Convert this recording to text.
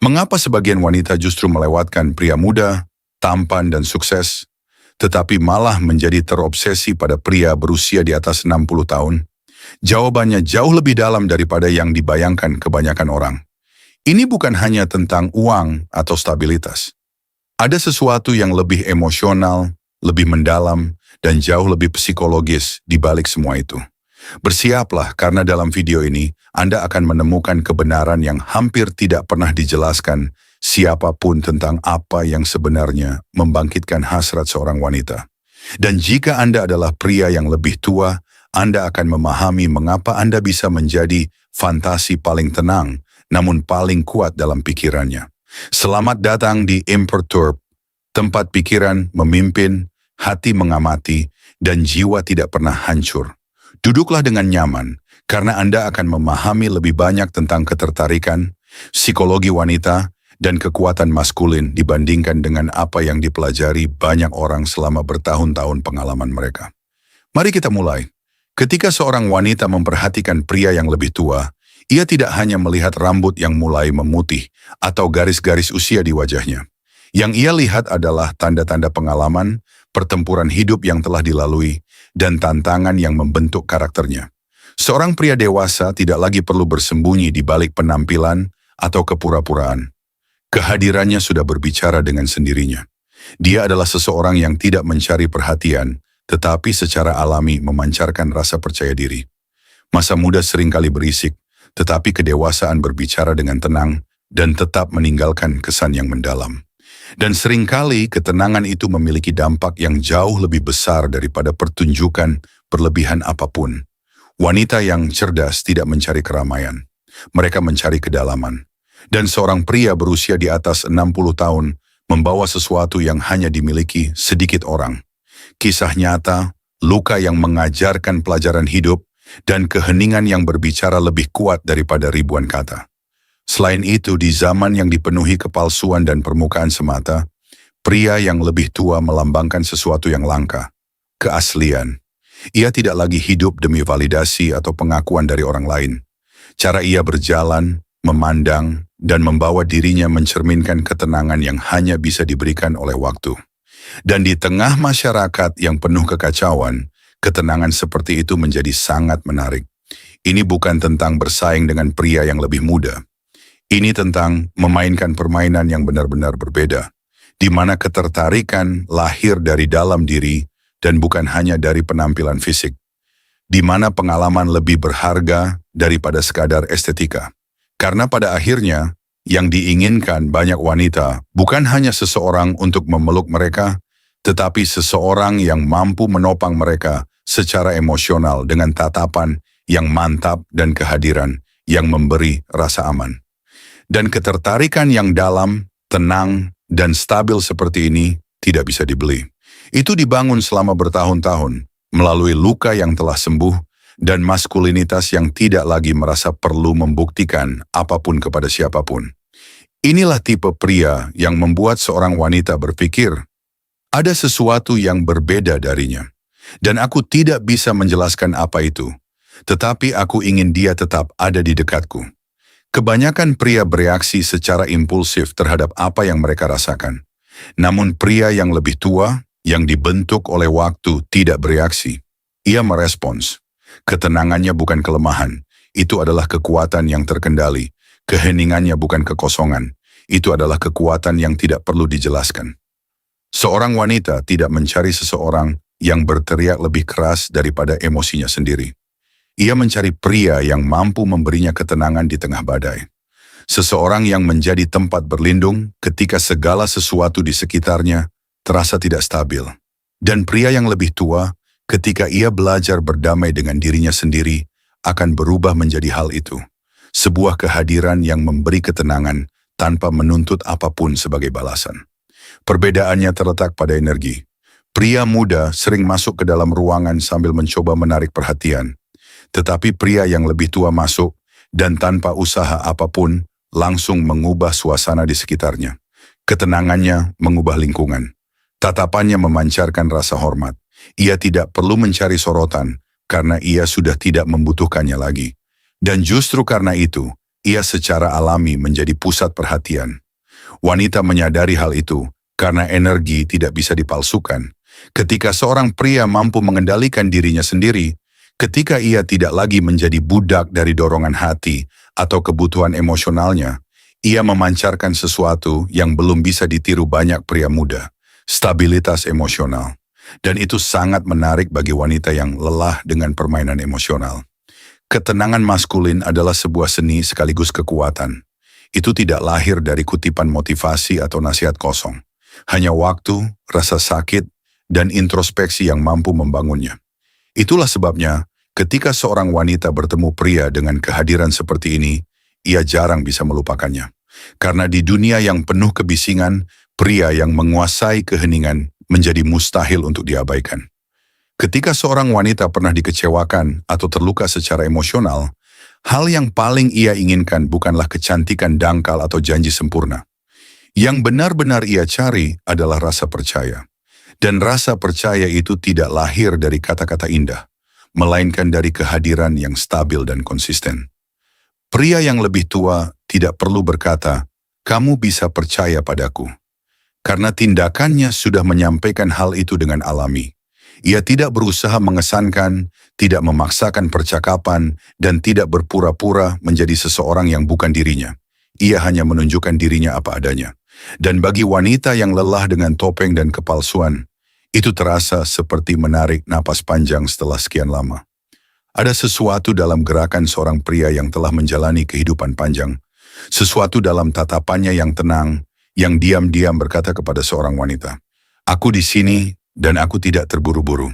Mengapa sebagian wanita justru melewatkan pria muda, tampan dan sukses, tetapi malah menjadi terobsesi pada pria berusia di atas 60 tahun? Jawabannya jauh lebih dalam daripada yang dibayangkan kebanyakan orang. Ini bukan hanya tentang uang atau stabilitas. Ada sesuatu yang lebih emosional, lebih mendalam, dan jauh lebih psikologis di balik semua itu. Bersiaplah karena dalam video ini Anda akan menemukan kebenaran yang hampir tidak pernah dijelaskan siapapun tentang apa yang sebenarnya membangkitkan hasrat seorang wanita. Dan jika Anda adalah pria yang lebih tua, Anda akan memahami mengapa Anda bisa menjadi fantasi paling tenang, namun paling kuat dalam pikirannya. Selamat datang di Imperturb, tempat pikiran memimpin, hati mengamati, dan jiwa tidak pernah hancur. Duduklah dengan nyaman, karena Anda akan memahami lebih banyak tentang ketertarikan, psikologi wanita, dan kekuatan maskulin dibandingkan dengan apa yang dipelajari banyak orang selama bertahun-tahun pengalaman mereka. Mari kita mulai. Ketika seorang wanita memperhatikan pria yang lebih tua, ia tidak hanya melihat rambut yang mulai memutih atau garis-garis usia di wajahnya. Yang ia lihat adalah tanda-tanda pengalaman, pertempuran hidup yang telah dilalui, dan tantangan yang membentuk karakternya. Seorang pria dewasa tidak lagi perlu bersembunyi di balik penampilan atau kepura-puraan. Kehadirannya sudah berbicara dengan sendirinya. Dia adalah seseorang yang tidak mencari perhatian, tetapi secara alami memancarkan rasa percaya diri. Masa muda seringkali berisik, tetapi kedewasaan berbicara dengan tenang dan tetap meninggalkan kesan yang mendalam. Dan seringkali ketenangan itu memiliki dampak yang jauh lebih besar daripada pertunjukan berlebihan apapun. Wanita yang cerdas tidak mencari keramaian. Mereka mencari kedalaman. Dan seorang pria berusia di atas 60 tahun membawa sesuatu yang hanya dimiliki sedikit orang. Kisah nyata, luka yang mengajarkan pelajaran hidup, dan keheningan yang berbicara lebih kuat daripada ribuan kata. Selain itu, di zaman yang dipenuhi kepalsuan dan permukaan semata, pria yang lebih tua melambangkan sesuatu yang langka, keaslian. Ia tidak lagi hidup demi validasi atau pengakuan dari orang lain. Cara ia berjalan, memandang, dan membawa dirinya mencerminkan ketenangan yang hanya bisa diberikan oleh waktu. Dan di tengah masyarakat yang penuh kekacauan, ketenangan seperti itu menjadi sangat menarik. Ini bukan tentang bersaing dengan pria yang lebih muda. Ini tentang memainkan permainan yang benar-benar berbeda, di mana ketertarikan lahir dari dalam diri dan bukan hanya dari penampilan fisik, di mana pengalaman lebih berharga daripada sekadar estetika. Karena pada akhirnya, yang diinginkan banyak wanita bukan hanya seseorang untuk memeluk mereka, tetapi seseorang yang mampu menopang mereka secara emosional dengan tatapan yang mantap dan kehadiran yang memberi rasa aman. Dan ketertarikan yang dalam, tenang, dan stabil seperti ini tidak bisa dibeli. Itu dibangun selama bertahun-tahun melalui luka yang telah sembuh dan maskulinitas yang tidak lagi merasa perlu membuktikan apapun kepada siapapun. Inilah tipe pria yang membuat seorang wanita berpikir, ada sesuatu yang berbeda darinya. Dan aku tidak bisa menjelaskan apa itu, tetapi aku ingin dia tetap ada di dekatku. Kebanyakan pria bereaksi secara impulsif terhadap apa yang mereka rasakan. Namun pria yang lebih tua, yang dibentuk oleh waktu, tidak bereaksi. Ia merespons. Ketenangannya bukan kelemahan, itu adalah kekuatan yang terkendali. Keheningannya bukan kekosongan, itu adalah kekuatan yang tidak perlu dijelaskan. Seorang wanita tidak mencari seseorang yang berteriak lebih keras daripada emosinya sendiri. Ia mencari pria yang mampu memberinya ketenangan di tengah badai. Seseorang yang menjadi tempat berlindung ketika segala sesuatu di sekitarnya terasa tidak stabil. Dan pria yang lebih tua, ketika ia belajar berdamai dengan dirinya sendiri, akan berubah menjadi hal itu. Sebuah kehadiran yang memberi ketenangan tanpa menuntut apapun sebagai balasan. Perbedaannya terletak pada energi. Pria muda sering masuk ke dalam ruangan sambil mencoba menarik perhatian. Tetapi pria yang lebih tua masuk dan tanpa usaha apapun langsung mengubah suasana di sekitarnya. Ketenangannya mengubah lingkungan. Tatapannya memancarkan rasa hormat. Ia tidak perlu mencari sorotan karena ia sudah tidak membutuhkannya lagi. Dan justru karena itu, ia secara alami menjadi pusat perhatian. Wanita menyadari hal itu karena energi tidak bisa dipalsukan. Ketika seorang pria mampu mengendalikan dirinya sendiri, ketika ia tidak lagi menjadi budak dari dorongan hati atau kebutuhan emosionalnya, ia memancarkan sesuatu yang belum bisa ditiru banyak pria muda, stabilitas emosional. Dan itu sangat menarik bagi wanita yang lelah dengan permainan emosional. Ketenangan maskulin adalah sebuah seni sekaligus kekuatan. Itu tidak lahir dari kutipan motivasi atau nasihat kosong. Hanya waktu, rasa sakit, dan introspeksi yang mampu membangunnya. Itulah sebabnya, ketika seorang wanita bertemu pria dengan kehadiran seperti ini, ia jarang bisa melupakannya. Karena di dunia yang penuh kebisingan, pria yang menguasai keheningan menjadi mustahil untuk diabaikan. Ketika seorang wanita pernah dikecewakan atau terluka secara emosional, hal yang paling ia inginkan bukanlah kecantikan dangkal atau janji sempurna. Yang benar-benar ia cari adalah rasa percaya. Dan rasa percaya itu tidak lahir dari kata-kata indah, melainkan dari kehadiran yang stabil dan konsisten. Pria yang lebih tua tidak perlu berkata, "Kamu bisa percaya padaku." Karena tindakannya sudah menyampaikan hal itu dengan alami. Ia tidak berusaha mengesankan, tidak memaksakan percakapan, dan tidak berpura-pura menjadi seseorang yang bukan dirinya. Ia hanya menunjukkan dirinya apa adanya. Dan bagi wanita yang lelah dengan topeng dan kepalsuan, itu terasa seperti menarik napas panjang setelah sekian lama. Ada sesuatu dalam gerakan seorang pria yang telah menjalani kehidupan panjang. Sesuatu dalam tatapannya yang tenang, yang diam-diam berkata kepada seorang wanita, "Aku di sini dan aku tidak terburu-buru."